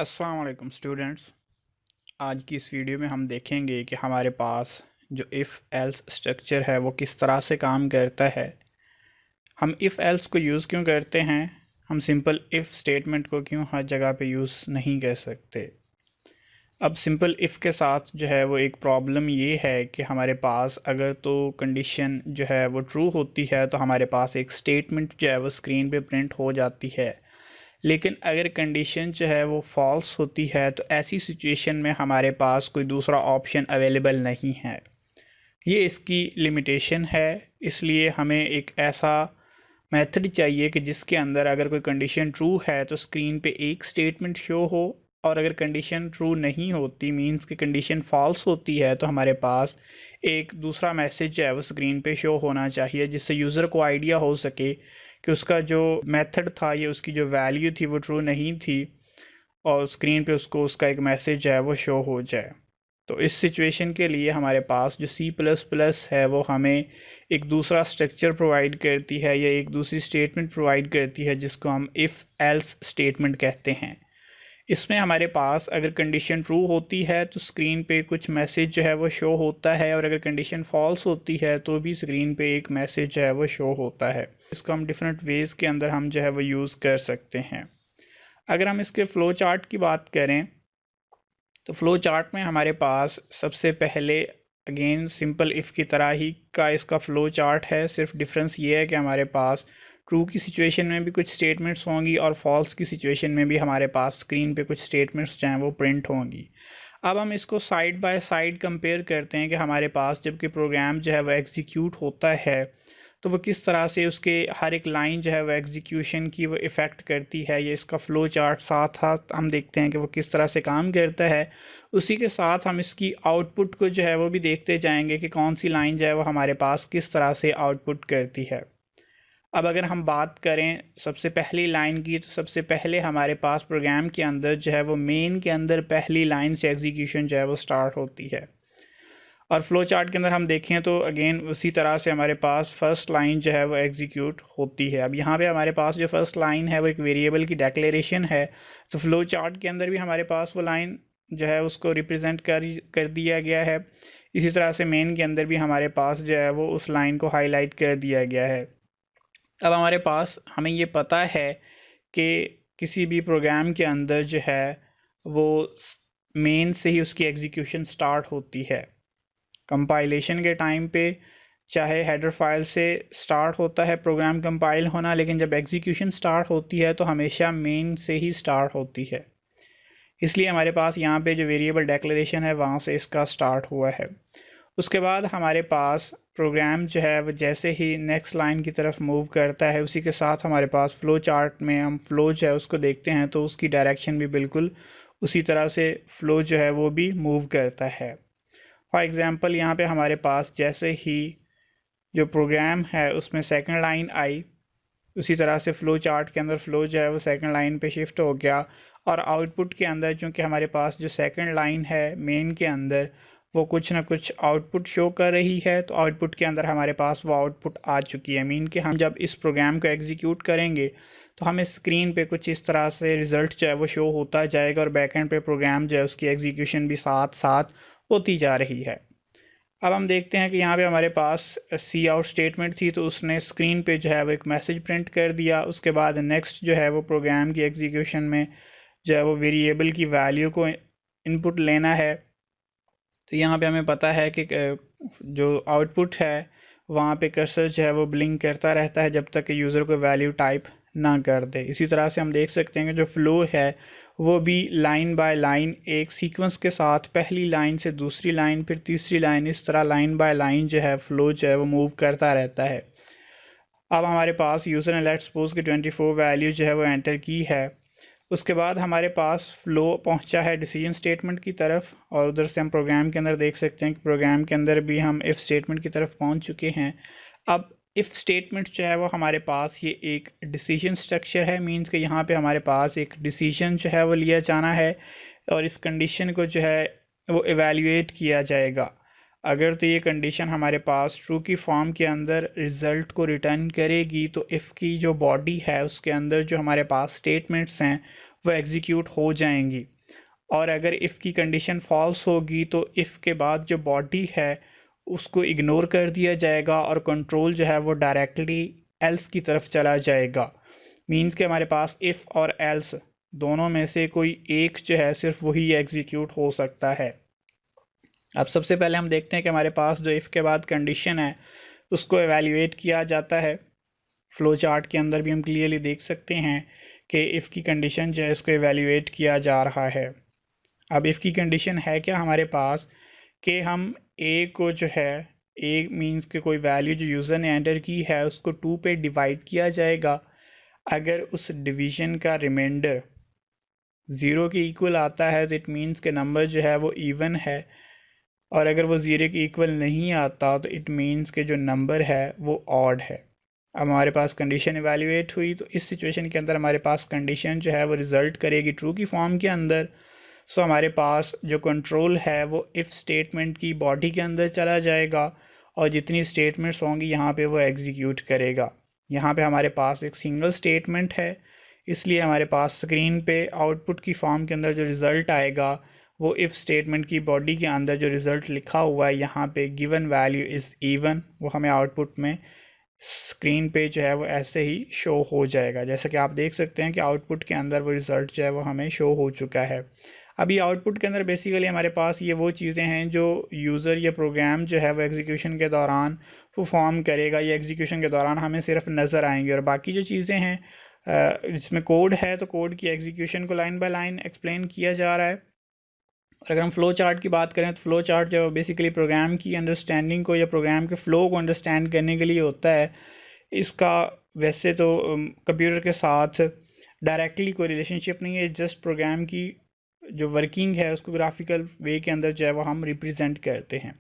अस्सलाम वालेकुम स्टूडेंट्स। आज की इस वीडियो में हम देखेंगे कि हमारे पास जो इफ़ एल्स स्ट्रक्चर है वो किस तरह से काम करता है। हम इफ़ एल्स को यूज़ क्यों करते हैं, हम सिंपल इफ़ स्टेटमेंट को क्यों हर जगह पे यूज़ नहीं कर सकते। अब सिंपल इफ़ के साथ जो है वो एक प्रॉब्लम ये है कि हमारे पास अगर तो कंडीशन जो है वो ट्रू होती है तो हमारे पास एक स्टेटमेंट जो है वो स्क्रीन पे प्रिंट हो जाती है, लेकिन अगर कंडीशन जो है वो फॉल्स होती है तो ऐसी सिचुएशन में हमारे पास कोई दूसरा ऑप्शन अवेलेबल नहीं है। ये इसकी लिमिटेशन है। इसलिए हमें एक ऐसा मेथड चाहिए कि जिसके अंदर अगर कोई कंडीशन ट्रू है तो स्क्रीन पे एक स्टेटमेंट शो हो, और अगर कंडीशन ट्रू नहीं होती मींस कि कंडीशन फॉल्स होती है तो हमारे पास एक दूसरा मैसेज जो है वो स्क्रीन पे शो होना चाहिए, जिससे यूज़र को आइडिया हो सके कि उसका जो मेथड था या उसकी जो वैल्यू थी वो ट्रू नहीं थी, और स्क्रीन पे उसको उसका एक मैसेज जो है वो शो हो जाए। तो इस सिचुएशन के लिए हमारे पास जो सी प्लस प्लस है वो हमें एक दूसरा स्ट्रक्चर प्रोवाइड करती है या एक दूसरी स्टेटमेंट प्रोवाइड करती है, जिसको हम इफ़ एल्स स्टेटमेंट कहते हैं। इसमें हमारे पास अगर कंडीशन ट्रू होती है तो स्क्रीन पे कुछ मैसेज जो है वो शो होता है, और अगर कंडीशन फॉल्स होती है तो भी स्क्रीन पे एक मैसेज जो है वो शो होता है। इसको हम डिफरेंट वेज़ के अंदर हम जो है वो यूज़ कर सकते हैं। अगर हम इसके फ़्लो चार्ट की बात करें तो फ़्लो चार्ट में हमारे पास सबसे पहले अगेन सिंपल इफ़ की तरह ही का इसका फ़्लो चार्ट है। सिर्फ डिफरेंस ये है कि हमारे पास ट्रू की सिचुएशन में भी कुछ स्टेटमेंट्स होंगी और फॉल्स की सिचुएशन में भी हमारे पास स्क्रीन पे कुछ स्टेटमेंट्स जो हैं वो प्रिंट होंगी। अब हम इसको साइड बाय साइड कंपेयर करते हैं कि हमारे पास जबकि प्रोग्राम जो है वो एग्जीक्यूट होता है तो वो किस तरह से उसके हर एक लाइन जो है वो एग्जीक्यूशन की वो इफ़ेक्ट करती है। ये इसका फ़्लो चार्ट साथ साथ हम देखते हैं कि वो किस तरह से काम करता है। उसी के साथ हम इसकी आउटपुट को जो है वो भी देखते जाएंगे कि कौन सी लाइन जो है वो हमारे पास किस तरह से आउटपुट करती है। अब अगर हम बात करें सबसे पहली लाइन की, तो सबसे पहले हमारे पास प्रोग्राम के अंदर जो है वो मेन के अंदर पहली लाइन से एग्जीक्यूशन जो है वो स्टार्ट होती है। और फ्लो चार्ट के अंदर हम देखें तो अगेन उसी तरह से हमारे पास फर्स्ट लाइन जो है वो एग्जीक्यूट होती है। अब यहाँ पे हमारे पास जो फर्स्ट लाइन है वो एक वेरिएबल की डेक्लेरेशन है, तो फ्लो चार्ट के अंदर भी हमारे पास वो लाइन जो है उसको रिप्रेजेंट कर दिया गया है। इसी तरह से मेन के अंदर भी हमारे पास जो है वो उस लाइन को हाईलाइट कर दिया गया है। अब हमारे पास हमें ये पता है कि किसी भी प्रोग्राम के अंदर जो है वो मेन से ही उसकी एग्जीक्यूशन स्टार्ट होती है। कंपाइलेशन के टाइम पे चाहे हेडर फाइल से स्टार्ट होता है प्रोग्राम कंपाइल होना, लेकिन जब एग्जीक्यूशन स्टार्ट होती है तो हमेशा मेन से ही स्टार्ट होती है। इसलिए हमारे पास यहाँ पे जो वेरिएबल डेक्लेरेशन है वहाँ से इसका स्टार्ट हुआ है। उसके बाद हमारे पास प्रोग्राम जो है वो जैसे ही नेक्स्ट लाइन की तरफ मूव करता है, उसी के साथ हमारे पास फ़्लो चार्ट में हम फ़्लो जो है उसको देखते हैं तो उसकी डायरेक्शन भी बिल्कुल उसी तरह से फ़्लो जो है वो भी मूव करता है। फॉर एग्ज़ाम्पल यहाँ पे हमारे पास जैसे ही जो प्रोग्राम है उसमें सेकंड लाइन आई, उसी तरह से फ़्लो चार्ट के अंदर फ़्लो जो है वो सेकंड लाइन पे शिफ्ट हो गया, और आउटपुट के अंदर चूँकि हमारे पास जो सेकंड लाइन है मेन के अंदर वो कुछ ना कुछ आउटपुट शो कर रही है, तो आउटपुट के अंदर हमारे पास वो आउटपुट आ चुकी है। मीन कि हम जब इस प्रोग्राम को एग्जीक्यूट करेंगे तो हमें स्क्रीन पे कुछ इस तरह से रिज़ल्ट जो है वो शो होता जाएगा, और बैकएंड पे प्रोग्राम जो है उसकी एग्जीक्यूशन भी साथ साथ होती जा रही है। अब हम देखते हैं कि यहाँ पे हमारे पास सी आउट स्टेटमेंट थी, तो उसने स्क्रीन पे जो है वो एक मैसेज प्रिंट कर दिया। उसके बाद नेक्स्ट जो है वो प्रोग्राम की एग्जीक्यूशन में जो है वो वेरिएबल की वैल्यू को इनपुट लेना है। तो यहाँ पे हमें पता है कि जो आउटपुट है वहाँ पे कर्सर जो है वो ब्लिंक करता रहता है जब तक कि यूज़र को वैल्यू टाइप ना कर दे। इसी तरह से हम देख सकते हैं कि जो फ़्लो है वो भी लाइन बाय लाइन एक सीक्वेंस के साथ पहली लाइन से दूसरी लाइन फिर तीसरी लाइन, इस तरह लाइन बाय लाइन जो है फ़्लो जो है वो मूव करता रहता है। अब हमारे पास यूज़र ने लेट्स सपोज कि 24 वैल्यू जो है वो एंटर की है। उसके बाद हमारे पास फ़्लो पहुंचा है डिसीजन स्टेटमेंट की तरफ, और उधर से हम प्रोग्राम के अंदर देख सकते हैं कि प्रोग्राम के अंदर भी हम इफ़ स्टेटमेंट की तरफ पहुंच चुके हैं। अब इफ़ स्टेटमेंट जो है वो हमारे पास ये एक डिसीजन स्ट्रक्चर है, मींस कि यहाँ पे हमारे पास एक डिसीजन जो है वो लिया जाना है, और इस कंडीशन को जो है वो एवेल्यूएट किया जाएगा। अगर तो ये कंडीशन हमारे पास ट्रू की फॉर्म के अंदर रिज़ल्ट को रिटर्न करेगी तो इफ़ की जो बॉडी है उसके अंदर जो हमारे पास स्टेटमेंट्स हैं वो एग्जीक्यूट हो जाएंगी। और अगर इफ़ की कंडीशन फॉल्स होगी तो इफ़ के बाद जो बॉडी है उसको इग्नोर कर दिया जाएगा और कंट्रोल जो है वो डायरेक्टली एल्स की तरफ चला जाएगा। मीन्स कि हमारे पास इफ़ और एल्स दोनों में से कोई एक जो है सिर्फ वही एग्जीक्यूट हो सकता है। अब सबसे पहले हम देखते हैं कि हमारे पास जो इफ़ के बाद कंडीशन है उसको एवेल्यूएट किया जाता है। फ़्लो चार्ट के अंदर भी हम क्लियरली देख सकते हैं कि इफ़ की कंडीशन जो है इसको एवेल्यूएट किया जा रहा है। अब इफ़ की कंडीशन है क्या हमारे पास कि हम ए को जो है ए मीन्स के कोई वैल्यू जो यूज़र ने एंटर की है उसको 2 पे डिवाइड किया जाएगा। अगर उस डिवीज़न का रिमाइंडर 0 के इक्वल आता है तो इट मीन्स के नंबर जो है वो इवन है, और अगर वो 0 के इक्वल नहीं आता तो इट मीन्स के जो नंबर है वो ऑड है। अब हमारे पास कंडीशन एवेल्यूएट हुई तो इस सिचुएशन के अंदर हमारे पास कंडीशन जो है वो रिज़ल्ट करेगी ट्रू की फॉर्म के अंदर। सो हमारे पास जो कंट्रोल है वो इफ़ स्टेटमेंट की बॉडी के अंदर चला जाएगा और जितनी स्टेटमेंट्स होंगी यहाँ पे वो एग्जीक्यूट करेगा। यहाँ पे हमारे पास एक सिंगल स्टेटमेंट है, इसलिए हमारे पास स्क्रीन पे आउटपुट की फॉर्म के अंदर जो रिज़ल्ट आएगा वो इफ़ स्टेटमेंट की बॉडी के अंदर जो रिज़ल्ट लिखा हुआ है यहाँ पे गिवन वैल्यू इज़ इवन, वो हमें आउटपुट में स्क्रीन पे जो है वो ऐसे ही शो हो जाएगा। जैसा कि आप देख सकते हैं कि आउटपुट के अंदर वो रिज़ल्ट जो है वो हमें शो हो चुका है। अभी आउटपुट के अंदर बेसिकली हमारे पास ये वो चीज़ें हैं जो यूज़र या प्रोग्राम जो है वो एग्जीक्यूशन के दौरान परफॉर्म करेगा, या एग्जीक्यूशन के दौरान हमें सिर्फ नज़र आएंगे, और बाकी जो चीज़ें हैं जिसमें कोड है तो कोड की एग्जीक्यूशन को लाइन बाय लाइन एक्सप्लेन किया जा रहा है। और अगर हम फ़्लो चार्ट की बात करें तो फ़्लो चार्ट जो बेसिकली प्रोग्राम की अंडरस्टैंडिंग को या प्रोग्राम के फ़्लो को अंडरस्टैंड करने के लिए होता है। इसका वैसे तो कंप्यूटर के साथ डायरेक्टली कोई रिलेशनशिप नहीं है, जस्ट प्रोग्राम की जो वर्किंग है उसको ग्राफिकल वे के अंदर जो है वो हम रिप्रेजेंट करते हैं।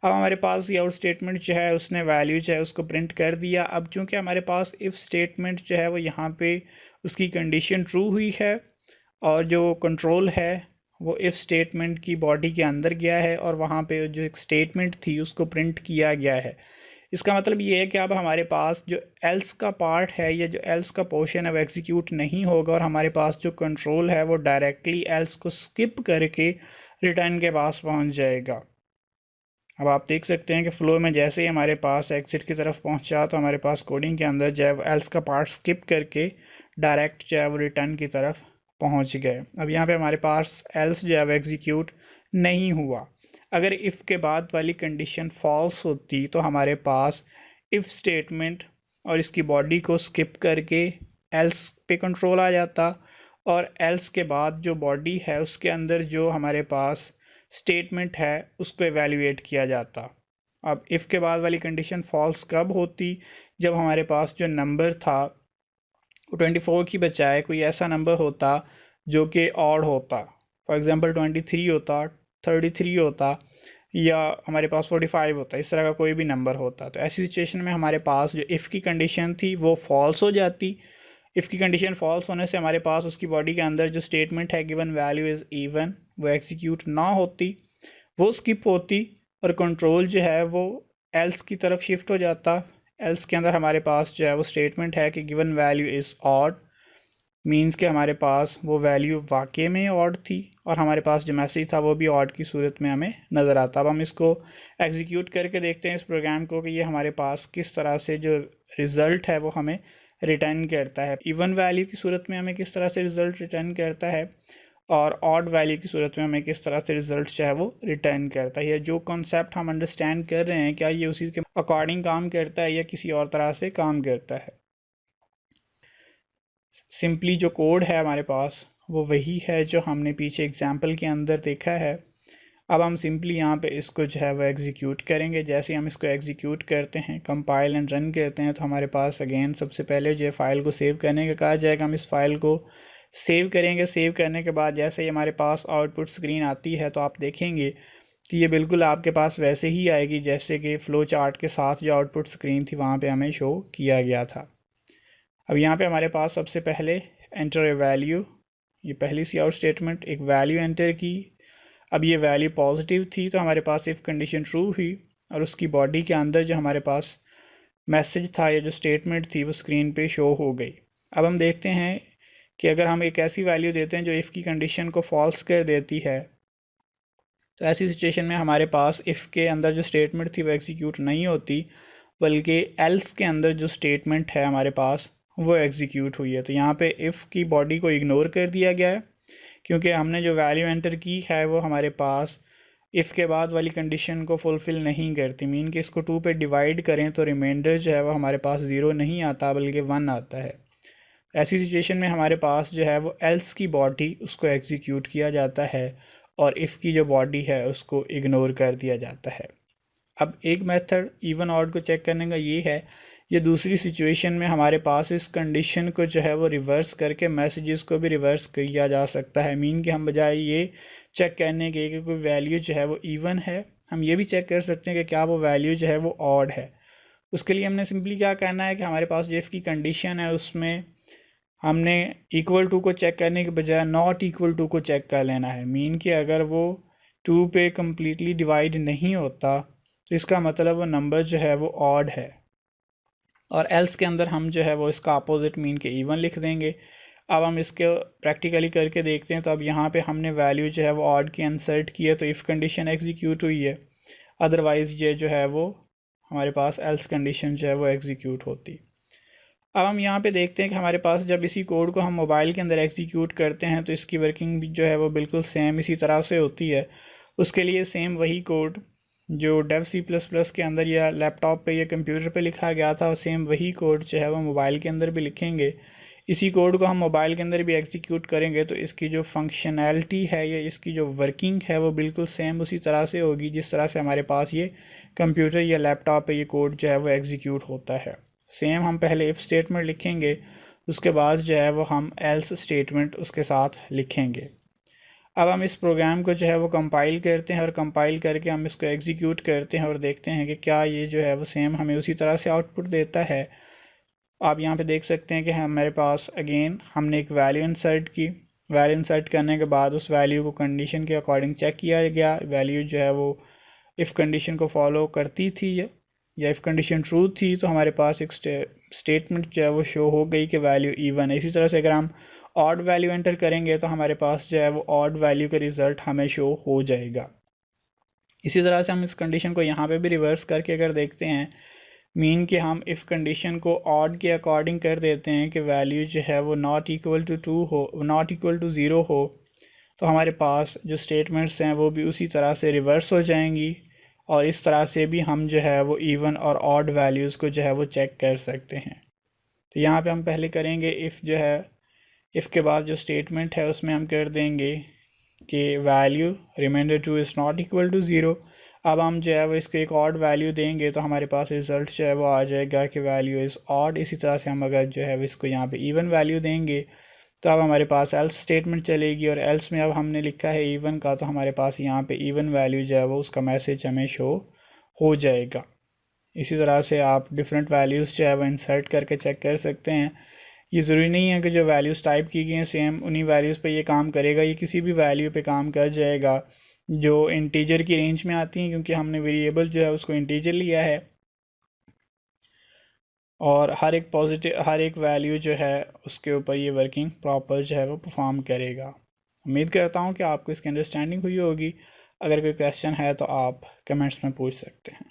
अब हमारे पास ये आउट स्टेटमेंट जो है उसने वैल्यू जो है उसको प्रिंट कर दिया। अब चूँकि हमारे पास इफ़ स्टेटमेंट जो है वो यहाँ पे उसकी कंडीशन ट्रू हुई है और जो कंट्रोल है वो इफ़ स्टेटमेंट की बॉडी के अंदर गया है और वहाँ पे जो एक स्टेटमेंट थी उसको प्रिंट किया गया है। इसका मतलब ये है कि अब हमारे पास जो एल्स का पार्ट है या जो एल्स का पोर्शन है वो एग्जीक्यूट नहीं होगा, और हमारे पास जो कंट्रोल है वो डायरेक्टली एल्स को स्किप करके रिटर्न के पास पहुंच जाएगा। अब आप देख सकते हैं कि फ़्लो में जैसे ही हमारे पास एग्जिट की तरफ पहुंचा तो हमारे पास कोडिंग के अंदर जो है एल्स का पार्ट स्किप करके डायरेक्ट जो है वो रिटर्न की तरफ पहुंच गए। अब यहाँ पे हमारे पास एल्स जो है वो एग्जीक्यूट नहीं हुआ। अगर इफ़ के बाद वाली कंडीशन फॉल्स होती तो हमारे पास इफ़ स्टेटमेंट और इसकी बॉडी को स्किप करके एल्स पे कंट्रोल आ जाता, और एल्स के बाद जो बॉडी है उसके अंदर जो हमारे पास स्टेटमेंट है उसको एवेल्यूएट किया जाता। अब इफ़ के बाद वाली कंडीशन फॉल्स कब होती? जब हमारे पास जो नंबर था वो 24 की बजाय कोई ऐसा नंबर होता जो कि ऑड होता। फॉर एग्ज़ाम्पल 23 होता, 33 होता, या हमारे पास 45 होता, इस तरह का कोई भी नंबर होता। तो ऐसी सिचुएशन में हमारे पास जो इफ़ की कंडीशन थी वो फॉल्स हो जाती। इफ़ की कंडीशन फॉल्स होने से हमारे पास उसकी बॉडी के अंदर जो स्टेटमेंट है गिवन वैल्यू इज़ इवन वो एग्जीक्यूट ना होती, वो स्किप होती, और कंट्रोल जो है वो एल्स की तरफ शिफ्ट हो जाता। एल्स के अंदर हमारे पास जो है वो स्टेटमेंट है कि given value is odd, means के हमारे पास वो वैल्यू वाकई में ऑड थी और हमारे पास जो मैसेज था वो भी ऑड की सूरत में हमें नज़र आता। अब हम इसको एग्जीक्यूट करके देखते हैं इस प्रोग्राम को कि ये हमारे पास किस तरह से जो रिज़ल्ट है वो हमें रिटर्न करता है। इवन वैल्यू की सूरत में हमें किस तरह से रिज़ल्ट रिटर्न करता है और ऑड वैल्यू की सूरत में हमें किस तरह से रिज़ल्ट जो है वो रिटर्न करता है। या जो कॉन्सेप्ट हम अंडरस्टैंड कर रहे हैं क्या ये उसी के अकॉर्डिंग काम करता है या किसी और तरह से काम करता है। सिंपली जो कोड है हमारे पास वो वही है जो हमने पीछे एग्जाम्पल के अंदर देखा है। अब हम सिंपली यहाँ पे इसको जो है वो एग्जीक्यूट करेंगे। जैसे हम इसको एग्जीक्यूट करते हैं, कंपाइल एंड रन करते हैं, तो हमारे पास अगेन सबसे पहले जो है फ़ाइल को सेव करने का कहा जाएगा। हम इस फाइल को सेव करेंगे। सेव करने के बाद जैसे ही हमारे पास आउटपुट स्क्रीन आती है तो आप देखेंगे कि ये बिल्कुल आपके पास वैसे ही आएगी जैसे कि फ़्लो चार्ट के साथ जो आउटपुट स्क्रीन थी वहाँ पर हमें शो किया गया था। अब यहाँ पे हमारे पास सबसे पहले एंटर ए वैल्यू, ये पहली सी आउट स्टेटमेंट एक वैल्यू एंटर की। अब ये वैल्यू पॉजिटिव थी तो हमारे पास इफ़ कंडीशन ट्रू हुई और उसकी बॉडी के अंदर जो हमारे पास मैसेज था या जो स्टेटमेंट थी वो स्क्रीन पे शो हो गई। अब हम देखते हैं कि अगर हम एक ऐसी वैल्यू देते हैं जो इफ़ की कंडीशन को फॉल्स कर देती है, तो ऐसी सिचुएशन में हमारे पास इफ़ के अंदर जो स्टेटमेंट थी वो एग्जीक्यूट नहीं होती, बल्कि एल्स के अंदर जो स्टेटमेंट है हमारे पास वो एग्जीक्यूट हुई है। तो यहाँ पे इफ़ की बॉडी को इग्नोर कर दिया गया है, क्योंकि हमने जो वैल्यू एंटर की है वो हमारे पास इफ़ के बाद वाली कंडीशन को फुलफ़िल नहीं करती। मीन कि इसको 2 पे डिवाइड करें तो रिमाइंडर जो है वो हमारे पास 0 नहीं आता बल्कि 1 आता है। ऐसी सिचुएशन में हमारे पास जो है वो एल्स की बॉडी उसको एग्जीक्यूट किया जाता है और इफ़ की जो बॉडी है उसको इग्नोर कर दिया जाता है। अब एक मेथड इवन ऑड को चेक करने का ये है, ये दूसरी सिचुएशन में हमारे पास इस कंडीशन को जो है वो रिवर्स करके मैसेजेस को भी रिवर्स किया जा सकता है। मीन कि हम बजाय ये चेक करने के कि कोई वैल्यू जो है वो इवन है, हम ये भी चेक कर सकते हैं कि क्या वो वैल्यू जो है वो ऑड है। उसके लिए हमने सिंपली क्या करना है कि हमारे पास जो इफ़ की कंडीशन है उसमें हमने इक्वल टू को चेक करने के बजाय नॉट इक्वल टू को चेक कर लेना है। मीन कि अगर वो 2 पे कम्प्लीटली डिवाइड नहीं होता तो इसका मतलब वो नंबर जो है वो ऑड है, और एल्स के अंदर हम जो है वो इसका अपोजिट मीन के इवन लिख देंगे। अब हम इसके प्रैक्टिकली करके देखते हैं। तो अब यहाँ पे हमने वैल्यू जो है वो ऑड की इंसर्ट की है, तो इफ़ कंडीशन एग्जीक्यूट हुई है, अदरवाइज़ ये जो है वो हमारे पास एल्स कंडीशन जो है वो एग्जीक्यूट होती। अब हम यहाँ पे देखते हैं कि हमारे पास जब इसी कोड को हम मोबाइल के अंदर एग्जीक्यूट करते हैं तो इसकी वर्किंग भी जो है वो बिल्कुल सेम इसी तरह से होती है। उसके लिए सेम वही कोड जो डेव C++ के अंदर या लैपटॉप पे या कंप्यूटर पे लिखा गया था, और सेम वही कोड जो है वो मोबाइल के अंदर भी लिखेंगे। इसी कोड को हम मोबाइल के अंदर भी एग्जीक्यूट करेंगे तो इसकी जो फंक्शनैलिटी है या इसकी जो वर्किंग है वो बिल्कुल सेम उसी तरह से होगी जिस तरह से हमारे पास ये कंप्यूटर या लैपटॉप पे ये कोड जो है वो एग्जीक्यूट होता है। सेम हम पहले इफ़ स्टेटमेंट लिखेंगे, उसके बाद जो है वो हम एल्स स्टेटमेंट उसके साथ लिखेंगे। अब हम इस प्रोग्राम को जो है वो कंपाइल करते हैं और कंपाइल करके हम इसको एग्जीक्यूट करते हैं और देखते हैं कि क्या ये जो है वो सेम हमें उसी तरह से आउटपुट देता है। आप यहाँ पे देख सकते हैं कि हमारे पास अगेन हमने एक वैल्यू इंसर्ट की। वैल्यू इंसर्ट करने के बाद उस वैल्यू को कंडीशन के अकॉर्डिंग चेक किया गया। वैल्यू जो है वो इफ़ कंडीशन को फॉलो करती थी या इफ़ कंडीशन ट्रू थी तो हमारे पास एक स्टेटमेंट जो है वो शो हो गई कि वैल्यू इवन है। इसी तरह से अगर हम ऑड वैल्यू एंटर करेंगे तो हमारे पास जो है वो ऑड वैल्यू का रिज़ल्ट हमें शो हो जाएगा। इसी तरह से हम इस कंडीशन को यहाँ पे भी रिवर्स करके अगर देखते हैं, मीन कि हम इफ़ कंडीशन को ऑड के अकॉर्डिंग कर देते हैं कि वैल्यू जो है वो नॉट इक्वल टू 2 हो, नॉट इक्वल टू 0 हो, तो हमारे पास जो स्टेटमेंट्स हैं वो भी उसी तरह से रिवर्स हो जाएंगी, और इस तरह से भी हम जो है वो इवन और ऑड वैल्यूज़ को जो है वो चेक कर सकते हैं। तो यहाँ पे हम पहले करेंगे इफ़ जो है, इफ़ के बाद जो स्टेटमेंट है उसमें हम कर देंगे कि value remainder 2 is not equal to 0। अब हम जो है वो इसको एक ऑड वैल्यू देंगे तो हमारे पास रिज़ल्ट जो है वो आ जाएगा कि वैल्यू इज़ ऑड। इसी तरह से हम अगर जो है इसको यहाँ पे इवन वैल्यू देंगे तो अब हमारे पास एल्स स्टेटमेंट चलेगी, और एल्स में अब हमने लिखा है इवन का, तो हमारे पास यहाँ पे इवन वैल्यू जो है वो उसका मैसेज हमें शो हो जाएगा। इसी तरह से आप डिफरेंट वैल्यूज़ जो है वो इंसर्ट करके चेक कर सकते हैं। ये ज़रूरी नहीं है कि जो वैल्यूज़ टाइप की गई हैं सेम उन्हीं वैल्यूज़ पे ये काम करेगा, ये किसी भी वैल्यू पे काम कर जाएगा जो इंटीजर की रेंज में आती हैं, क्योंकि हमने वेरिएबल जो है उसको इंटीजर लिया है, और हर एक वैल्यू जो है उसके ऊपर ये वर्किंग प्रॉपर जो है वो परफॉर्म करेगा। उम्मीद करता हूँ कि आपको इसकी अंडरस्टैंडिंग हुई होगी। अगर कोई क्वेश्चन है तो आप कमेंट्स में पूछ सकते हैं।